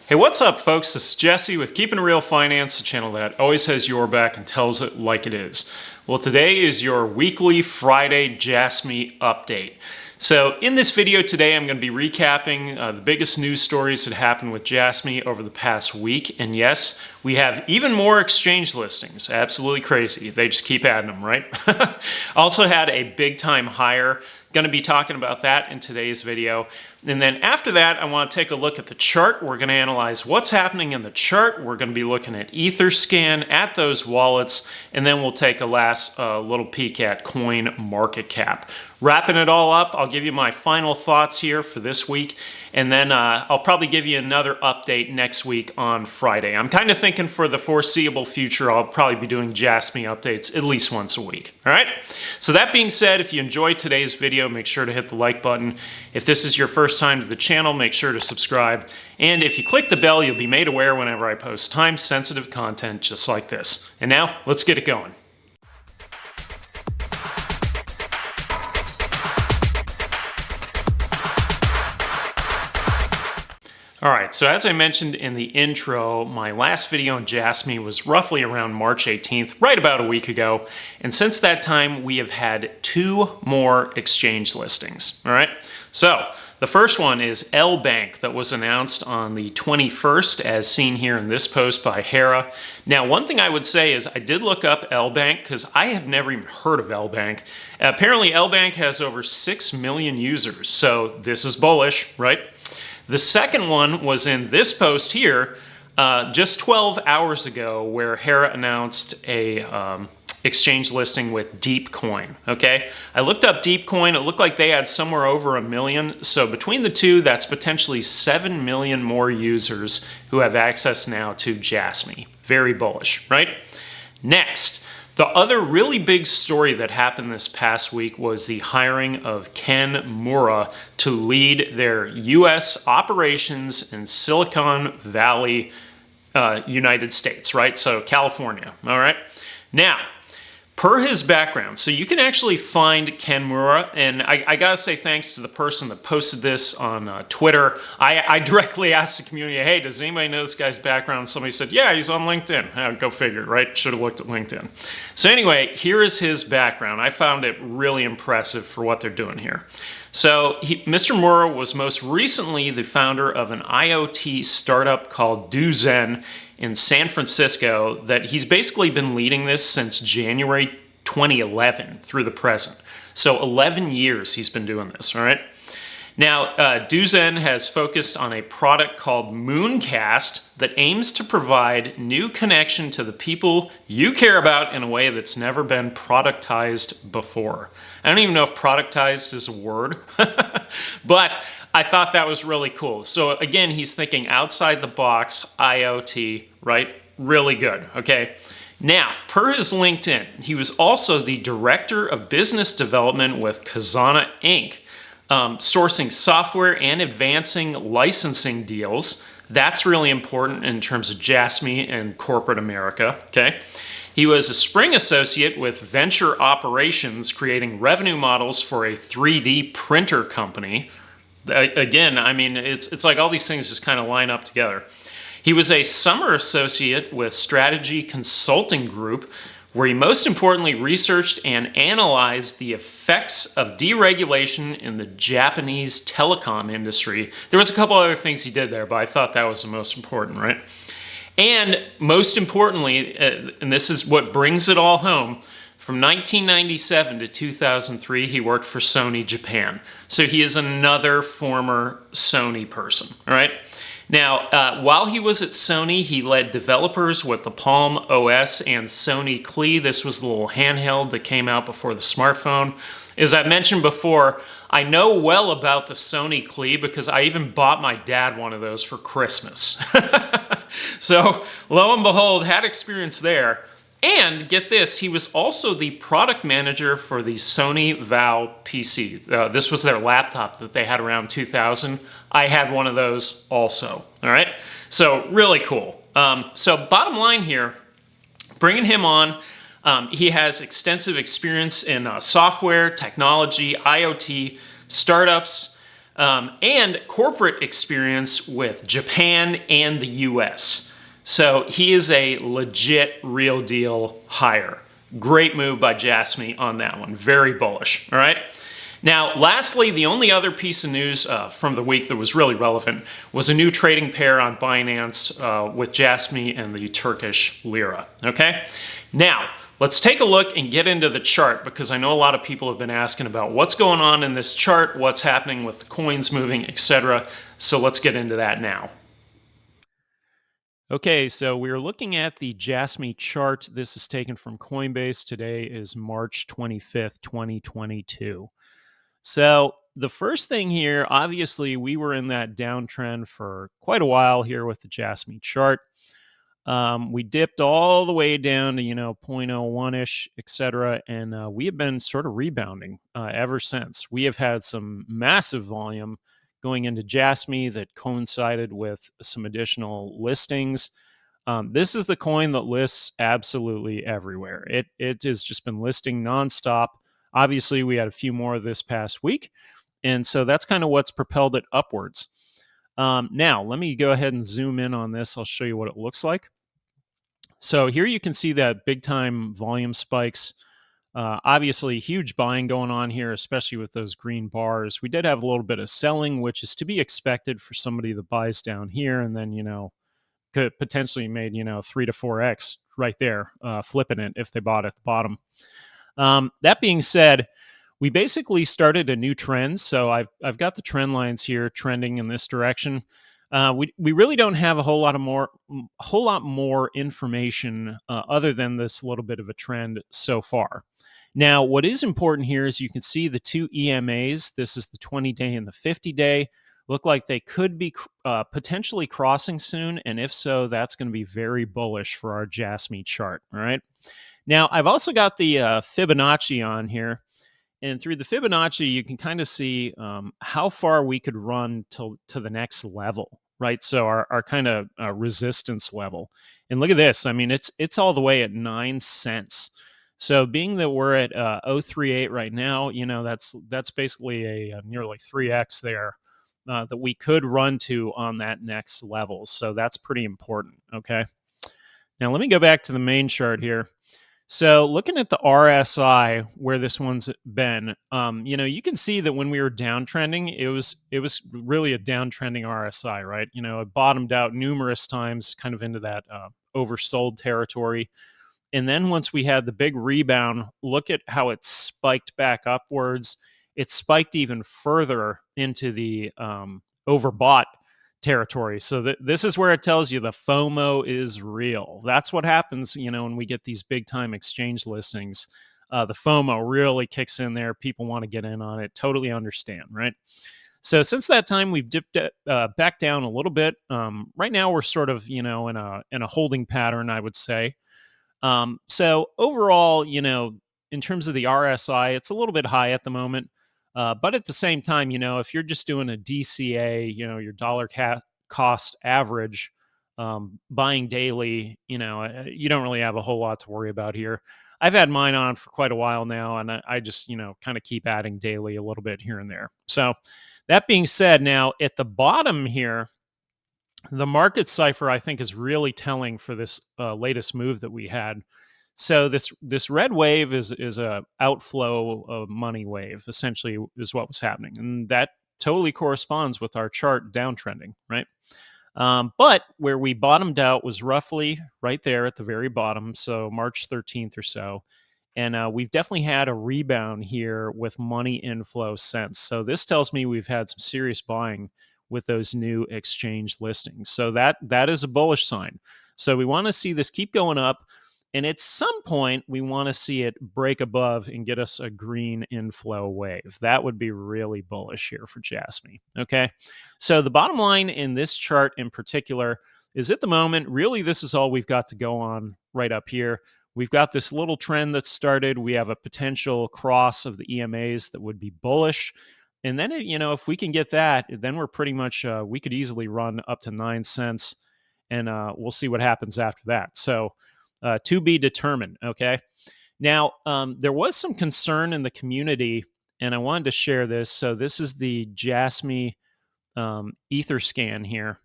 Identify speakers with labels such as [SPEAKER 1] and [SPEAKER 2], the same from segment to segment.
[SPEAKER 1] Hey, what's up, folks? This is Jesse with Keeping It Real Finance, the channel that always has your back and tells it like it is. Well, today is your weekly Friday Jasmy update. So in this video today, I'm going to be recapping the biggest news stories that happened with Jasmy over the past week. And yes, we have even more exchange listings. Absolutely crazy. They just keep adding them, right? Also had a big time hire. Going to be talking about that in today's video. And then after that, I want to take a look at the chart. We're going to analyze what's happening in the chart. We're going to be looking at Etherscan, at those wallets, and then we'll take a last little peek at Coinmarketcap. Wrapping it all up, I'll give you my final thoughts here for this week, and then I'll probably give you another update next week on Friday. I'm kind of thinking for the foreseeable future, I'll probably be doing Jasmy updates at least once a week. All right? So that being said, if you enjoyed today's video, make sure to hit the like button. If this is your first time to the channel, make sure to subscribe. And if you click the bell, you'll be made aware whenever I post time-sensitive content just like this. And now, let's get it going. All right, so as I mentioned in the intro, my last video on Jasmy was roughly around March 18th, right about a week ago. And since that time, we have had 2 more exchange listings, all right? So the first one is L Bank that was announced on the 21st, as seen here in this post by Hera. Now, one thing I would say is I did look up L Bank because I have never even heard of L Bank. Apparently, L Bank has over 6 million users, so this is bullish, right? The second one was in this post here, just 12 hours ago, where Hera announced a exchange listing with Deepcoin, okay? I looked up Deepcoin. It looked like they had somewhere over 1 million. So between the two, that's potentially 7 million more users who have access now to Jasmy. Very bullish, right? Next, the other really big story that happened this past week was the hiring of Ken Mura to lead their U.S. operations in Silicon Valley, United States, right? So California, all right? Now, per his background, so you can actually find Ken Mura, and I gotta say thanks to the person that posted this on Twitter. I directly asked the community, hey, does anybody know this guy's background? Somebody said, yeah, he's on LinkedIn. Go figure, right? Should have looked at LinkedIn. So anyway, here is his background. I found it really impressive for what they're doing here. So Mr. Mura was most recently the founder of an IoT startup called DoZen in San Francisco that he's basically been leading this since January 2011 through the present. So 11 years he's been doing this, all right? Now, DoZen has focused on a product called Mooncast that aims to provide new connection to the people you care about in a way that's never been productized before. I don't even know if productized is a word, but I thought that was really cool. So again, he's thinking outside the box, IoT, right? Really good, okay? Now, per his LinkedIn, he was also the Director of Business Development with Kazana Inc., sourcing software and advancing licensing deals. That's really important in terms of Jasmy and corporate America, okay? He was a Spring Associate with Venture Operations, creating revenue models for a 3D printer company. Again, I mean, it's like all these things just kind of line up together. He was a Summer Associate with Strategy Consulting Group, where he most importantly researched and analyzed the effects of deregulation in the Japanese telecom industry. There was a couple other things he did there, but I thought that was the most important, right? And most importantly, and this is what brings it all home, from 1997 to 2003, he worked for Sony Japan. So he is another former Sony person, all right? Now, while he was at Sony, he led developers with the Palm OS and Sony Klee. This was the little handheld that came out before the smartphone. As I mentioned before, I know well about the Sony Klee because I even bought my dad one of those for Christmas. So, lo and behold, had experience there. And get this, he was also the product manager for the Sony Val PC. This was their laptop that they had around 2000. I had one of those also, all right? So really cool. So bottom line here, bringing him on, he has extensive experience in software, technology, IoT, startups, and corporate experience with Japan and the US. So he is a legit, real deal hire. Great move by Jasmy on that one. Very bullish. All right. Now, lastly, the only other piece of news from the week that was really relevant was a new trading pair on Binance with Jasmy and the Turkish lira. Okay. Now, let's take a look and get into the chart, because I know a lot of people have been asking about what's going on in this chart, what's happening with the coins moving, etc. So let's get into that now. Okay, so we're looking at the Jasmy chart. This is taken from Coinbase. Today is March 25th, 2022. So the first thing here, obviously, we were in that downtrend for quite a while here with the Jasmy chart. We dipped all the way down to, 0.01-ish, etc. And we have been sort of rebounding ever since. We have had some massive volume going into Jasmy that coincided with some additional listings. This is the coin that lists absolutely everywhere. It has just been listing nonstop. Obviously, we had a few more this past week, and so that's kind of what's propelled it upwards. Now, let me go ahead and zoom in on this. I'll show you what it looks like. So here you can see that big time volume spikes. Obviously, huge buying going on here, especially with those green bars. We did have a little bit of selling, which is to be expected for somebody that buys down here and then, could potentially made 3 to 4x right there, flipping it if they bought at the bottom. That being said, we basically started a new trend. So I've got the trend lines here trending in this direction. We really don't have a whole lot more information other than this little bit of a trend so far. Now, what is important here is you can see the two EMAs. This is the 20-day and the 50-day. Look like they could be potentially crossing soon, and if so, that's going to be very bullish for our Jasmy chart. All right. Now, I've also got the Fibonacci on here. And through the Fibonacci, you can kind of see how far we could run to the next level, right? So our kind of resistance level. And look at this. I mean, it's all the way at 9 cents. So being that we're at 0.38 right now, that's basically a nearly 3x there that we could run to on that next level. So that's pretty important, okay? Now let me go back to the main chart here. So looking at the RSI, where this one's been, you can see that when we were downtrending, it was really a downtrending RSI, right? It bottomed out numerous times, kind of into that oversold territory. And then once we had the big rebound, look at how it spiked back upwards. It spiked even further into the overbought territory. So this is where it tells you the FOMO is real. That's what happens, when we get these big time exchange listings. The FOMO really kicks in there. People want to get in on it. Totally understand, right? So since that time, we've dipped back down a little bit. Right now, we're sort of, in a holding pattern, I would say. So overall, in terms of the RSI, it's a little bit high at the moment. But at the same time, if you're just doing a DCA, your dollar cost average, buying daily, you don't really have a whole lot to worry about here. I've had mine on for quite a while now, and I just, kind of keep adding daily a little bit here and there. So that being said, now at the bottom here, the market cipher, I think, is really telling for this latest move that we had. So this red wave is a outflow of money wave, essentially, is what was happening, and that totally corresponds with our chart downtrending, right? But where we bottomed out was roughly right there at the very bottom, so March 13th or so, and we've definitely had a rebound here with money inflow since. So this tells me we've had some serious buying with those new exchange listings. So that is a bullish sign. So we want to see this keep going up. And at some point, we want to see it break above and get us a green inflow wave. That would be really bullish here for Jasmy. Okay. So the bottom line in this chart in particular is at the moment, really, this is all we've got to go on right up here. We've got this little trend that started. We have a potential cross of the EMAs that would be bullish. And then, if we can get that, then we're pretty much, we could easily run up to 9 cents, and we'll see what happens after that. So to be determined, okay? Now, there was some concern in the community and I wanted to share this. So this is the Jasmy Etherscan here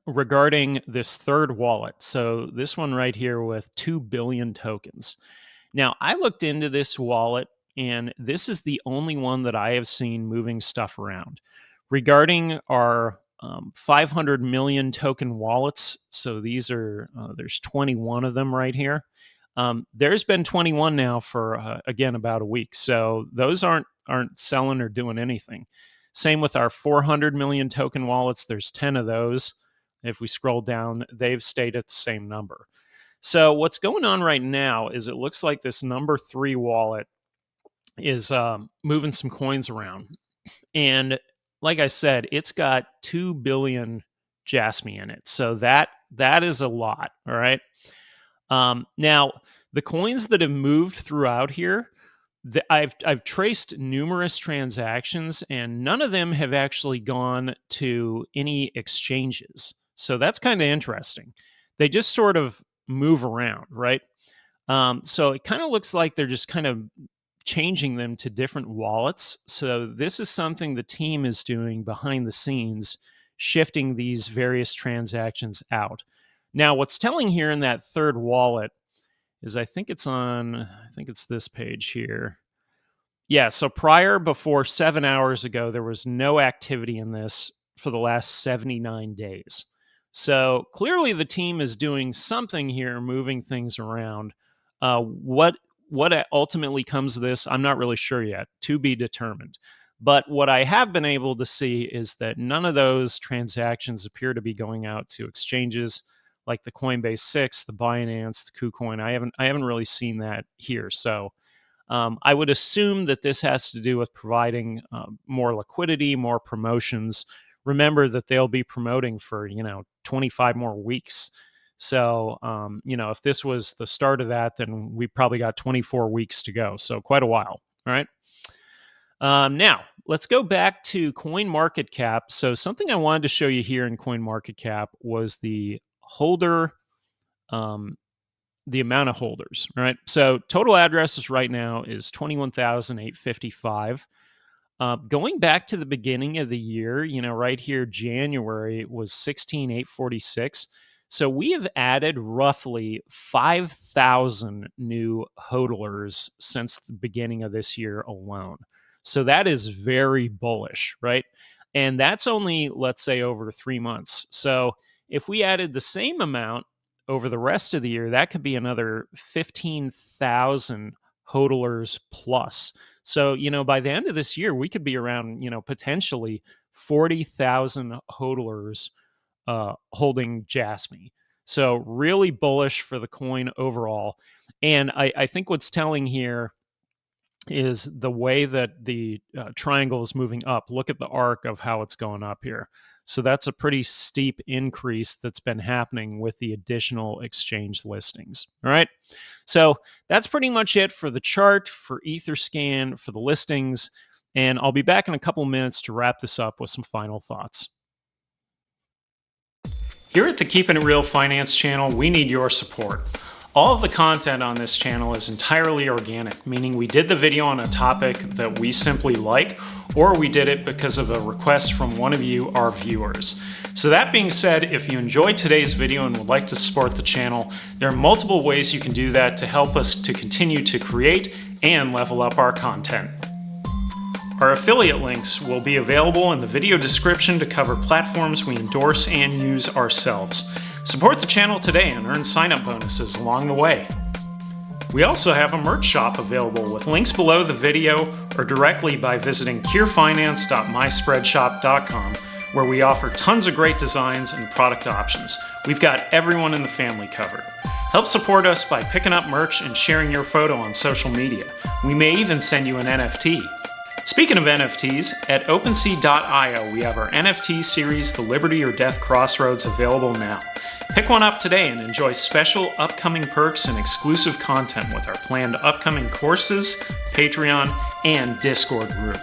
[SPEAKER 1] regarding this third wallet. So this one right here with 2 billion tokens. Now, I looked into this wallet, and this is the only one that I have seen moving stuff around. Regarding our 500 million token wallets, so these are, there's 21 of them right here. There's been 21 now for, again, about a week. So those aren't selling or doing anything. Same with our 400 million token wallets. There's 10 of those. If we scroll down, they've stayed at the same number. So what's going on right now is it looks like this number 3 wallet is moving some coins around. And like I said, it's got 2 billion Jasmy in it. So that is a lot, all right? Now, the coins that have moved throughout here, I've traced numerous transactions, and none of them have actually gone to any exchanges. So that's kind of interesting. They just sort of move around, right? So it kind of looks like they're just kind of changing them to different wallets. So this is something the team is doing behind the scenes, shifting these various transactions out. Now, what's telling here in that third wallet is I think it's this page here. Yeah, so before 7 hours ago, there was no activity in this for the last 79 days. So clearly the team is doing something here, moving things around. What ultimately comes of this, I'm not really sure yet, to be determined. But what I have been able to see is that none of those transactions appear to be going out to exchanges like the Coinbase 6, the Binance, the KuCoin. I haven't really seen that here. So I would assume that this has to do with providing more liquidity, more promotions. Remember that they'll be promoting for 25 more weeks. So if this was the start of that, then we probably got 24 weeks to go. So quite a while. All right. Now let's go back to Coinmarketcap. So something I wanted to show you here in Coinmarketcap was the holder, the amount of holders, right? So total addresses right now is 21,855. Going back to the beginning of the year, right here, January was 16,846. So we have added roughly 5,000 new hodlers since the beginning of this year alone. So that is very bullish, right? And that's only, let's say, over 3 months. So if we added the same amount over the rest of the year, that could be another 15,000 hodlers plus. So, by the end of this year, we could be around, potentially 40,000 hodlers holding Jasmy. So really bullish for the coin overall. And I think what's telling here is the way that the triangle is moving up. Look at the arc of how it's going up here. So that's a pretty steep increase that's been happening with the additional exchange listings. All right. So that's pretty much it for the chart, for Etherscan, for the listings. And I'll be back in a couple minutes to wrap this up with some final thoughts. Here at the Keeping It Real Finance channel, we need your support. All of the content on this channel is entirely organic, meaning we did the video on a topic that we simply like, or we did it because of a request from one of you, our viewers. So that being said, if you enjoyed today's video and would like to support the channel, there are multiple ways you can do that to help us to continue to create and level up our content. Our affiliate links will be available in the video description to cover platforms we endorse and use ourselves. Support the channel today and earn sign-up bonuses along the way. We also have a merch shop available with links below the video or directly by visiting KIRfinance.myspreadshop.com, where we offer tons of great designs and product options. We've got everyone in the family covered. Help support us by picking up merch and sharing your photo on social media. We may even send you an NFT. Speaking of NFTs, at OpenSea.io we have our NFT series, The Liberty or Death Crossroads, available now. Pick one up today and enjoy special upcoming perks and exclusive content with our planned upcoming courses, Patreon, and Discord group.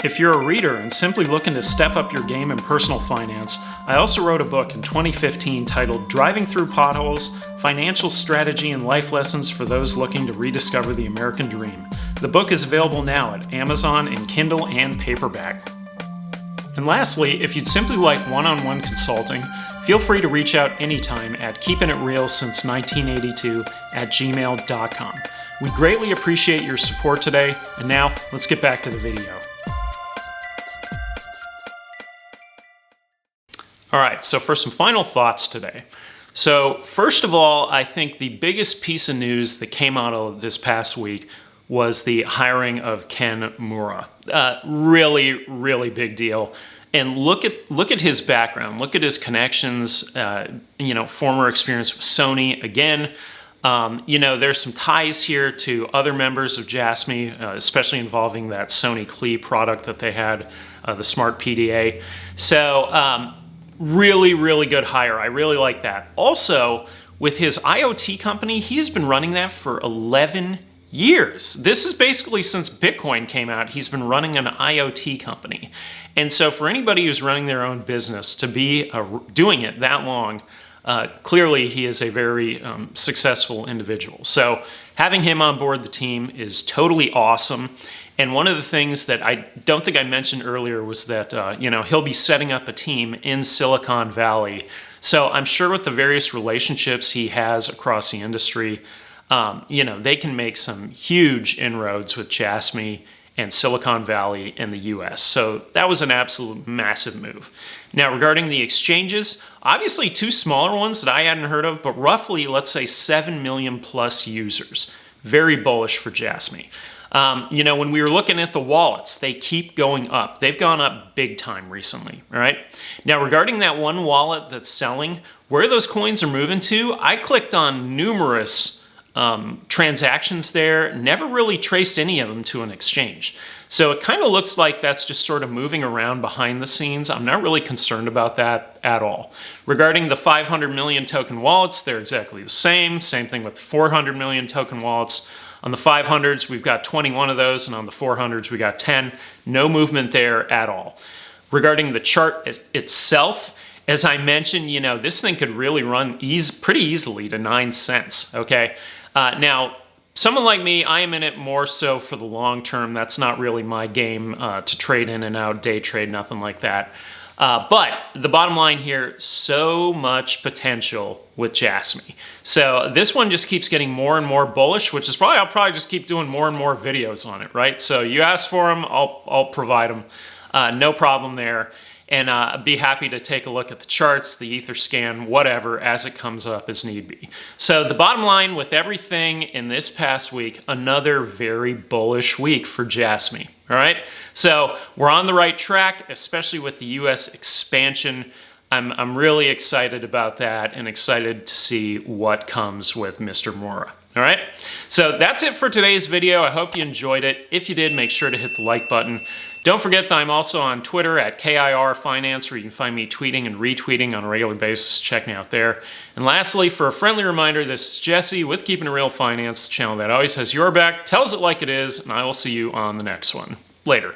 [SPEAKER 1] If you're a reader and simply looking to step up your game in personal finance, I also wrote a book in 2015 titled Driving Through Potholes, Financial Strategy and Life Lessons for Those Looking to Rediscover the American Dream. The book is available now at Amazon in Kindle and paperback. And lastly, if you'd simply like one-on-one consulting, feel free to reach out anytime at keepingitrealsince1982@gmail.com. We greatly appreciate your support today, and now let's get back to the video. All right, so for some final thoughts today. So first of all, I think the biggest piece of news that came out of this past week was the hiring of Ken Mura. Really, really big deal. And look at his background. Look at his connections. Former experience with Sony. Again, there's some ties here to other members of Jasmy, especially involving that Sony Klee product that they had, the Smart PDA. So really, really good hire. I really like that. Also, with his IoT company, he's been running that for 11 years. This is basically since Bitcoin came out, he's been running an IoT company. And so for anybody who's running their own business to be doing it that long, clearly he is a very successful individual. So having him on board the team is totally awesome. And one of the things that I don't think I mentioned earlier was that he'll be setting up a team in Silicon Valley. So I'm sure with the various relationships he has across the industry, they can make some huge inroads with Jasmy and Silicon Valley in the US. So that was an absolute massive move. Now, regarding the exchanges, obviously two smaller ones that I hadn't heard of, but roughly, let's say 7 million plus users. Very bullish for Jasmy. When we were looking at the wallets, they keep going up. They've gone up big time recently, all right? Now, regarding that one wallet that's selling, where those coins are moving to, I clicked on numerous transactions there, never really traced any of them to an exchange. So it kind of looks like that's just sort of moving around behind the scenes. I'm not really concerned about that at all. Regarding the 500 million token wallets, they're exactly the same. Same thing with the 400 million token wallets. On the 500s, we've got 21 of those, and on the 400s, we got 10. No movement there at all. Regarding the chart itself, as I mentioned, this thing could really run pretty easily to 9 cents, okay? Now, someone like me, I am in it more so for the long term. That's not really my game to trade in and out, day trade, nothing like that. But the bottom line here, so much potential with Jasmy. So this one just keeps getting more and more bullish, which is I'll probably just keep doing more and more videos on it, right? So you ask for them, I'll provide them. No problem there. And be happy to take a look at the charts, the Etherscan, whatever, as it comes up as need be. So the bottom line with everything in this past week, another very bullish week for Jasmy, all right? So we're on the right track, especially with the US expansion. I'm really excited about that and excited to see what comes with Mr. Mura. All right, so that's it for today's video. I hope you enjoyed it. If you did, make sure to hit the like button. Don't forget that I'm also on Twitter at KIR Finance, where you can find me tweeting and retweeting on a regular basis. Check me out there. And lastly, for a friendly reminder, this is Jesse with Keeping It Real Finance, the channel that always has your back, tells it like it is, and I will see you on the next one. Later.